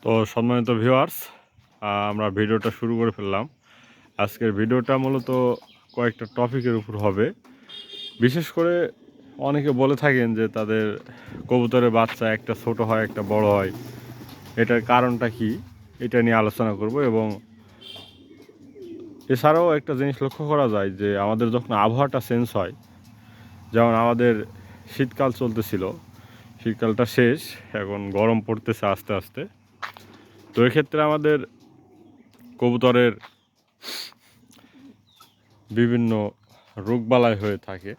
তো সম্মানিত ভিউয়ার্স, আমরা ভিডিওটা শুরু করে ফেললাম। আজকের ভিডিওটা মূলত কয়েকটা টপিকের উপর হবে। বিশেষ করে অনেকে বলে থাকেন যে তাদের কবুতরের বাচ্চা একটা ছোট হয় একটা বড় হয়, এটার কারণটা কি, এটা নিয়ে আলোচনা করব। এবং এছাড়াও একটা জিনিস লক্ষ্য করা যায় যে আমাদের যখন আবহাওয়াটা চেঞ্জ হয়, যেমন আমাদের শীতকাল চলতেছিল, শীতকালটা শেষ, এখন গরম পড়তেছে আস্তে আস্তে। তো এক্ষেত্রে আমাদের কবুতরের বিভিন্ন রোগবালাই হয়ে থাকে,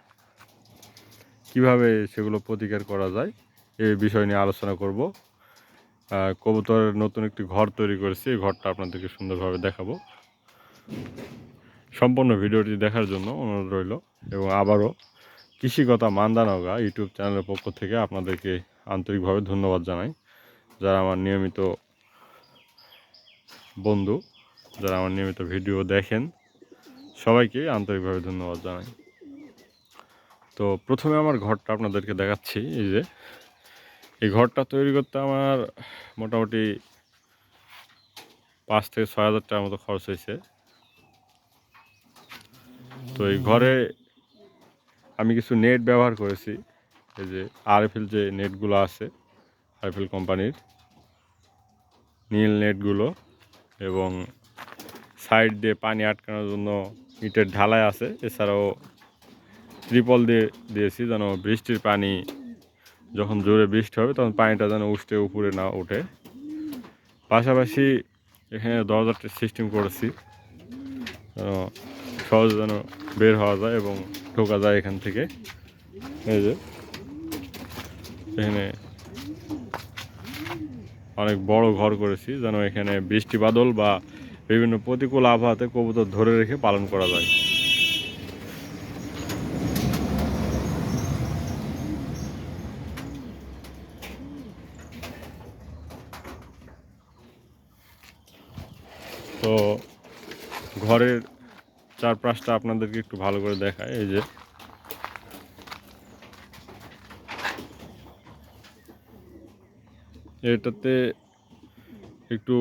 কিভাবে সেগুলো প্রতিকার করা যায় এই বিষয় নিয়ে আলোচনা করব। কবুতরের নতুন একটি ঘর তৈরি করেছি, এই ঘরটা আপনাদেরকে সুন্দরভাবে দেখাবো। সম্পূর্ণ ভিডিওটি দেখার জন্য অনুরোধ রইল। এবং আবারও কৃষিকথা মান্দানগা ইউটিউব চ্যানেলের পক্ষ থেকে আপনাদেরকে আন্তরিকভাবে ধন্যবাদ জানাই। যারা আমার নিয়মিত বন্ধু, যারা আমার নিয়মিত ভিডিও দেখেন, সবাইকে আন্তরিকভাবে ধন্যবাদ জানাই। তো প্রথমে আমার ঘরটা আপনাদেরকে দেখাচ্ছি। এই ঘরটা তৈরি করতে আমার মোটামুটি 5 থেকে 6 হাজার টাকার মতো খরচ হয়েছে। তো এই ঘরে আমি কিছু নেট ব্যবহার করেছি, এই যে আরএফএল যে নেটগুলো আছে, আরএফএল কোম্পানির নীল নেটগুলো, এবং সাইড দিয়ে পানি আটকানোর জন্য ইটের ঢালাই আছে। এছাড়াও ত্রিপল দিয়েছি যেন বৃষ্টির পানি, যখন জোরে বৃষ্টি হবে তখন পানিটা যেন উঠে উপরে না ওঠে। পাশাপাশি এখানে দরজার সিস্টেম করেছি যেন সহজে যেন বের হওয়া যায় এবং ঢোকা যায় এখান থেকে। এই যে এখানে অনেক বড় ঘর করেছি যেন এখানে বৃষ্টি বাদল বা বিভিন্ন প্রতিকূল আবহাওয়াতে কবুতর ধরে রেখে পালন করা যায়। তো ঘরের চারপাশটা আপনাদেরকে একটু ভালো করে দেখায়। এই যে এটাতে একটু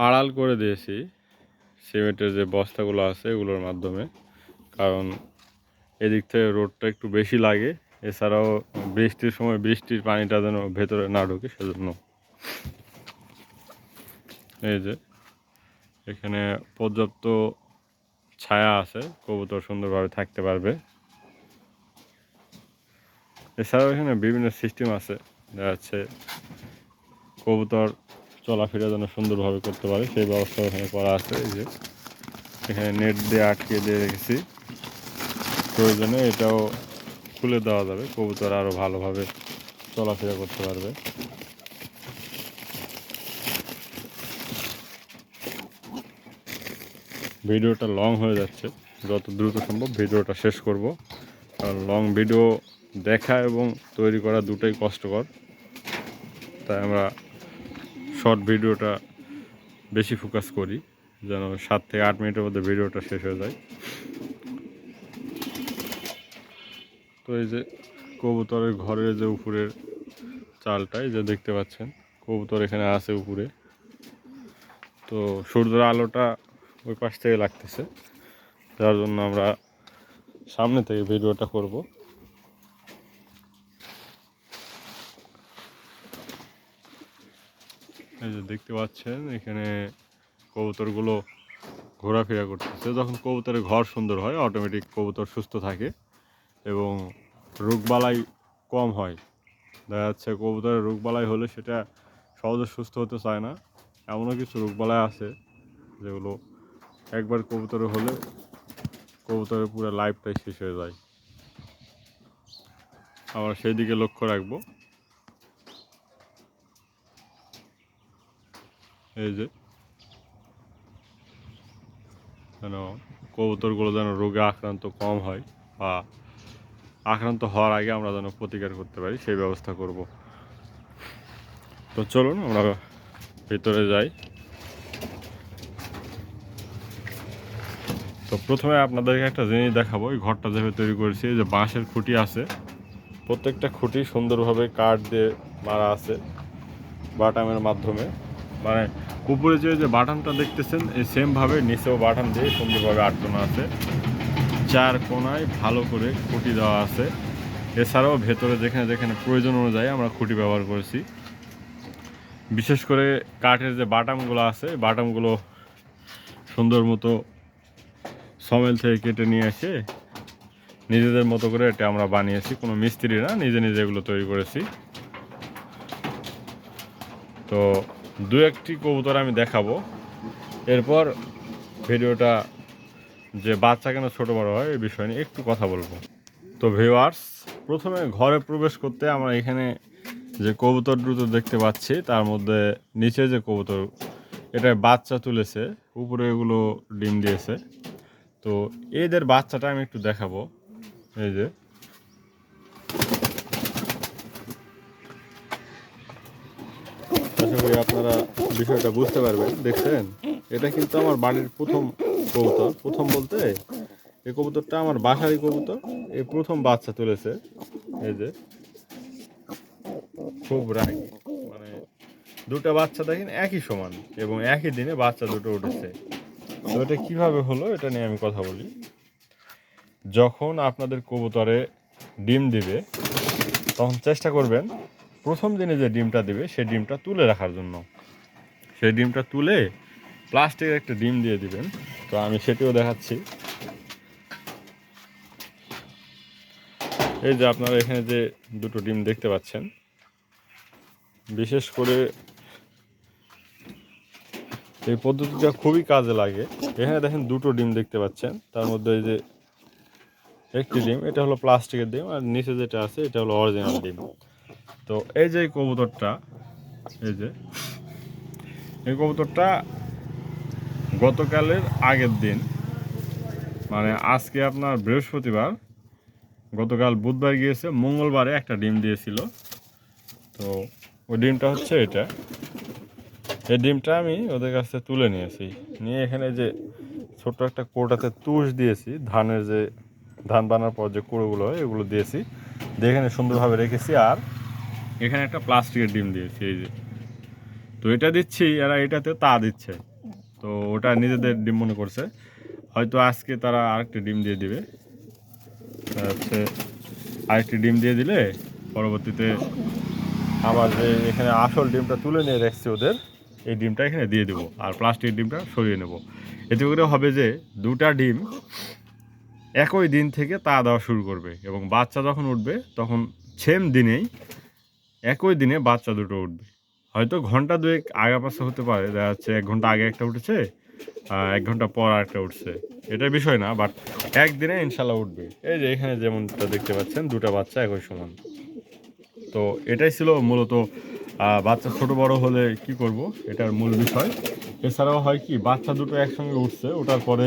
আড়াল করে দিয়েছি সিমেন্টের যে বস্তাগুলো আছে এগুলোর মাধ্যমে, কারণ এদিক থেকে রোদটা একটু বেশি লাগে। এছাড়াও বৃষ্টির সময় বৃষ্টির পানিটা যেন ভেতরে না ঢোকে সেজন্য। এই যে এখানে পর্যাপ্ত ছায়া আছে, কবুতর সুন্দরভাবে থাকতে পারবে। এছাড়াও এখানে বিভিন্ন সিস্টেম আছে, দেখা যাচ্ছে কবুতর চলাফেরা যেন সুন্দরভাবে করতে পারে সেই ব্যবস্থা এখানে করা আছে। এই যে এখানে নেট দিয়ে আটকে দিয়ে রেখেছি, প্রয়োজনে এটাও খুলে দেওয়া যাবে, কবুতর আরও ভালোভাবে চলাফেরা করতে পারবে। ভিডিওটা লং হয়ে যাচ্ছে, যত দ্রুত সম্ভব ভিডিওটা শেষ করব, কারণ লং ভিডিও দেখা এবং তৈরি করা দুটোই কষ্টকর। তাই আমরা শর্ট ভিডিওটা বেশি ফোকাস করি যেন 7 থেকে 8 মিনিটের মধ্যে ভিডিওটা শেষ হয়ে যায়। তো এই যে কবুতরের ঘরের যে উপরের চালটাই যে দেখতে পাচ্ছেন, কবুতর এখানে আছে উপরে। তো সূর্যের আলোটা ওই পাশ থেকে লাগতেছে, যার জন্য আমরা সামনে থেকে ভিডিওটা করব। এই যে দেখতে পাচ্ছেন এখানে কবুতরগুলো ঘোরাফেরা করতেছে। যখন কবুতরের ঘর সুন্দর হয় অটোমেটিক কবুতর সুস্থ থাকে এবং রোগবালাই কম হয়। দেখা যাচ্ছে কবুতরের রোগবালাই হলে সেটা সহজে সুস্থ হতে চায় না। এমনও কিছু রোগবালাই আছে যেগুলো একবার কবুতরে হলে কবুতরের পুরো লাইফটাই শেষ হয়ে যায়। আমরা সেই দিকে লক্ষ্য রাখবো। এই যে যেন কবুতরগুলো যেন রোগে আক্রান্ত কম হয় বা আক্রান্ত হওয়ার আগে আমরা যেন প্রতিকার করতে পারি সেই ব্যবস্থা করব। তো চলুন আমরা ভিতরে যাই। তো প্রথমে আপনাদেরকে একটা জিনিস দেখাবো, এই ঘরটা যেভাবে তৈরি করেছি, যে বাঁশের খুঁটি আছে, প্রত্যেকটা খুঁটি সুন্দরভাবে কাঠ দিয়ে মারা আছে বাটামের মাধ্যমে, মানে উপরে যে বাটামটা দেখতেছেন এই সেমভাবে নিচেও বাটাম দিয়ে সুন্দরভাবে আটকানো আছে। 4 কোণায় ভালো করে খুঁটি দেওয়া আছে। এছাড়াও ভেতরে যেখানে যেখানে প্রয়োজন অনুযায়ী আমরা খুঁটি ব্যবহার করেছি। বিশেষ করে কাঠের যে বাটামগুলো আছে, বাটামগুলো সুন্দর মতো সমেল থেকে কেটে নিয়ে এসে নিজেদের মতো করে এটা আমরা বানিয়েছি, কোনো মিস্ত্রি না, নিজে নিজে এগুলো তৈরি করেছি। তো দু একটি কবুতর আমি দেখাবো, এরপর ভিডিওটা যে বাচ্চা কেন ছোটো বড়ো হয় এই বিষয় নিয়ে একটু কথা বলবো। তো ভিউয়ার্স, প্রথমে ঘরে প্রবেশ করতে আমরা এখানে যে কবুতর দুটো দেখতে পাচ্ছি তার মধ্যে নিচে যে কবুতর এটা বাচ্চা তুলেছে, উপরে এগুলো ডিম দিয়েছে। তো এদের বাচ্চাটা আমি একটু দেখাবো। এই যে আশা করি আপনারা বিষয়টা বুঝতে পারবেন। দেখছেন, এটা কিন্তু আমার বাড়ির প্রথম কবুতর। প্রথম বলতে এই কবুতরটা আমার বাসারই কবুতর, এই প্রথম বাচ্চা তুলেছে। এই যে খুব রাগী, মানে দুটো বাচ্চা দেখেন একই সমান এবং একই দিনে বাচ্চা দুটো উঠেছে। তো এটা কীভাবে হলো এটা নিয়ে আমি কথা বলি। যখন আপনাদের কবুতরে ডিম দিবে তখন চেষ্টা করবেন প্রথম দিনে যে ডিমটা দিবে সেই ডিমটা তুলে রাখার জন্য। সেই ডিমটা তুলে প্লাস্টিকের একটা ডিম দিয়ে দিবেন। তো আমি সেটিও দেখাচ্ছি। এই যে আপনারা এখানে যে দুটো ডিম দেখতে পাচ্ছেন, বিশেষ করে এই পদ্ধতিটা খুবই কাজে লাগে। এখানে দেখেন দুটো ডিম দেখতে পাচ্ছেন, তার মধ্যে এই যে একটি ডিম এটা হলো প্লাস্টিকের ডিম, আর নিচে যেটা আছে এটা হলো অরিজিনাল ডিম। তো এই যে কবুতরটা, এই যে এই কবুতরটা গতকালের আগের দিন, মানে আজকে আপনার বৃহস্পতিবার, গতকাল বুধবার গিয়েছে, মঙ্গলবারে একটা ডিম দিয়েছিল। তো ওই ডিমটা হচ্ছে এটা। এই ডিমটা আমি ওদের কাছ থেকে তুলে নিয়েছি, নিয়ে এখানে যে ছোট্ট একটা কোটাতে তুষ দিয়েছি, ধানের যে ধান বানার পর যে কুড়োগুলো হয় এগুলো দিয়েছি, দিয়ে এখানে সুন্দরভাবে রেখেছি। আর এখানে একটা প্লাস্টিকের ডিম দিয়েছি, এই যে। তো এটা দিচ্ছি, এরা এটাতে তা দিচ্ছে। তো ওটা নিজেদের ডিম মনে করছে, হয়তো আজকে তারা আরেকটি ডিম দিয়ে দিবে। হচ্ছে আরেকটি ডিম দিয়ে দিলে পরবর্তীতে আমার যে এখানে আসল ডিমটা তুলে নিয়ে রেখেছি ওদের, এই ডিমটা এখানে দিয়ে দেবো আর প্লাস্টিকের ডিমটা সরিয়ে নেব। এতে করে হবে যে দুটা ডিম একই দিন থেকে তা দেওয়া শুরু করবে এবং বাচ্চা যখন উঠবে তখন সেম দিনেই একই দিনে বাচ্চা দুটো উঠবে। হয়তো ঘন্টা দুয়েক আগা পাশে হতে পারে, দেখা যাচ্ছে 1 ঘন্টা আগে একটা উঠেছে, 1 ঘন্টা পর আরেকটা উঠছে, এটা বিষয় না, বাট একদিনে ইনশাল্লাহ উঠবে। এই যে এখানে যেমনটা দেখতে পাচ্ছেন দুটা বাচ্চা একই সমান। তো এটাই ছিল মূলত বাচ্চা ছোট বড় হলে কি করব এটার মূল বিষয়। এছাড়াও হয় কি, বাচ্চা দুটো একসঙ্গে উঠছে, ওঠার পরে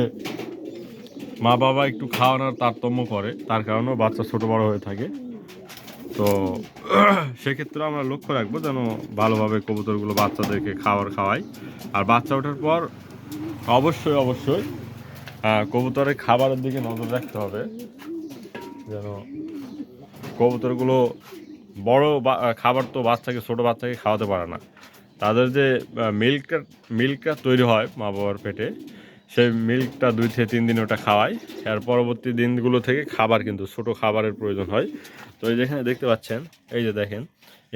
মা বাবা একটু খাওয়ানোর তারতম্য করে, তার কারণেও বাচ্চা ছোট বড় হয়ে থাকে। তো সেক্ষেত্রে আমরা লক্ষ্য রাখবো যেন ভালোভাবে কবুতরগুলো বাচ্চাদেরকে খাওয়াই। আর বাচ্চা ওঠার পর অবশ্যই অবশ্যই কবুতরের খাবারের দিকে নজর রাখতে হবে, যেন কবুতরগুলো বড় খাবার তো বাচ্চাকে, ছোটো বাচ্চাকে খাওয়াতে পারে না। তাদের যে মিল্কটা তৈরি হয় মা বাবার পেটে, সেই মিল্কটা 2 থেকে 3 দিন ওটা খাওয়ায়। এর পরবর্তী দিনগুলো থেকে খাবার, কিন্তু ছোটো খাবারের প্রয়োজন হয়। তো এই যেখানে দেখতে পাচ্ছেন, এই যে দেখেন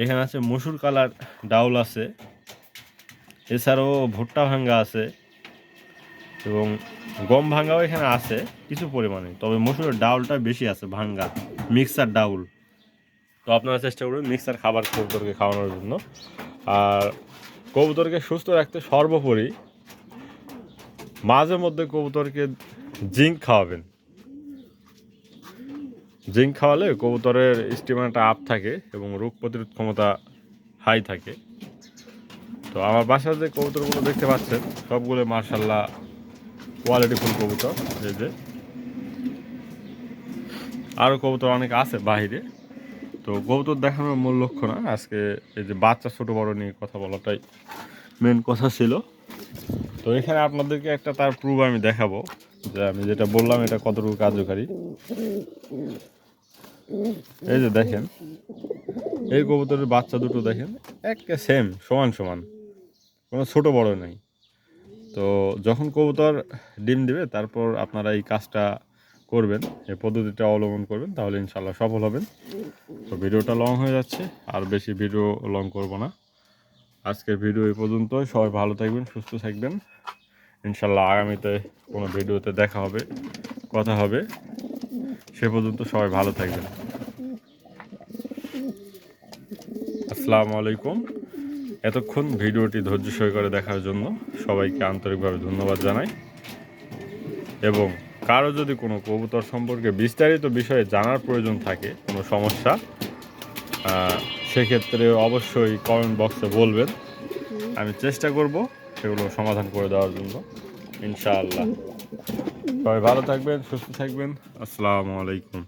এখানে আছে মসুর কালার ডাউল আছে, এছাড়াও ভুট্টা ভাঙ্গা আছে এবং গম ভাঙ্গাও এখানে আছে কিছু পরিমাণে, তবে মসুরের ডাউলটা বেশি আছে ভাঙ্গা, মিক্সার ডাউল। তো আপনারা চেষ্টা করবেন মিক্সার খাবার কবুতরকে খাওয়ানোর জন্য। আর কবুতরকে সুস্থ রাখতে সর্বোপরি মাঝে মধ্যে কবুতরকে জিঙ্ক খাওয়াবেন। জিঙ্ক খাওয়ালে কবুতরের স্টেমিনাটা আপ থাকে এবং রোগ প্রতিরোধ ক্ষমতা হাই থাকে। তো আমার বাসার যে কবুতরগুলো দেখতে পাচ্ছেন সবগুলো মার্শাল্লাহ কোয়ালিটিফুল কবুতর। এই যে আরও কবুতর অনেক আছে বাহিরে। তো কবুতর দেখানোর মূল লক্ষ্য না, আজকে এই যে বাচ্চা ছোটো বড়ো নিয়ে কথা বলাটাই মেন কথা ছিল। তো এখানে আপনাদেরকে একটা তার প্রুফ আমি দেখাবো যে আমি যেটা বললাম এটা কতটুকু কার্যকারী। এই যে দেখেন, এই কবুতরের বাচ্চা দুটো দেখেন একে সেম সমান সমান, কোনো ছোট বড় নেই। তো যখন কবুতর ডিম দিবে তারপর আপনারা এই কাজটা করবেন, এই পদ্ধতিটা অবলম্বন করবেন, তাহলে ইনশাল্লাহ সফল হবেন। তো ভিডিওটা লং হয়ে যাচ্ছে, আর বেশি ভিডিও লং করব না। আজকের ভিডিও এই পর্যন্ত। সবাই ভালো থাকবেন, সুস্থ থাকবেন। ইনশাল্লাহ আগামীতে কোনো ভিডিওতে দেখা হবে, কথা হবে। সে পর্যন্ত সবাই ভালো থাকবেন। আসসালামু আলাইকুম। এতক্ষণ ভিডিওটি ধৈর্য সহকারে দেখার জন্য সবাইকে আন্তরিকভাবে ধন্যবাদ জানাই। এবং কারো যদি কোনো কবুতর সম্পর্কে বিস্তারিত বিষয়ে জানার প্রয়োজন থাকে, কোনো সমস্যা, সেক্ষেত্রে অবশ্যই কমেন্ট বক্সে বলবেন। আমি চেষ্টা করব সেগুলো সমাধান করে দেওয়ার জন্য, ইনশাআল্লাহ। সবাই ভালো থাকবেন, সুস্থ থাকবেন। আসসালামু আলাইকুম।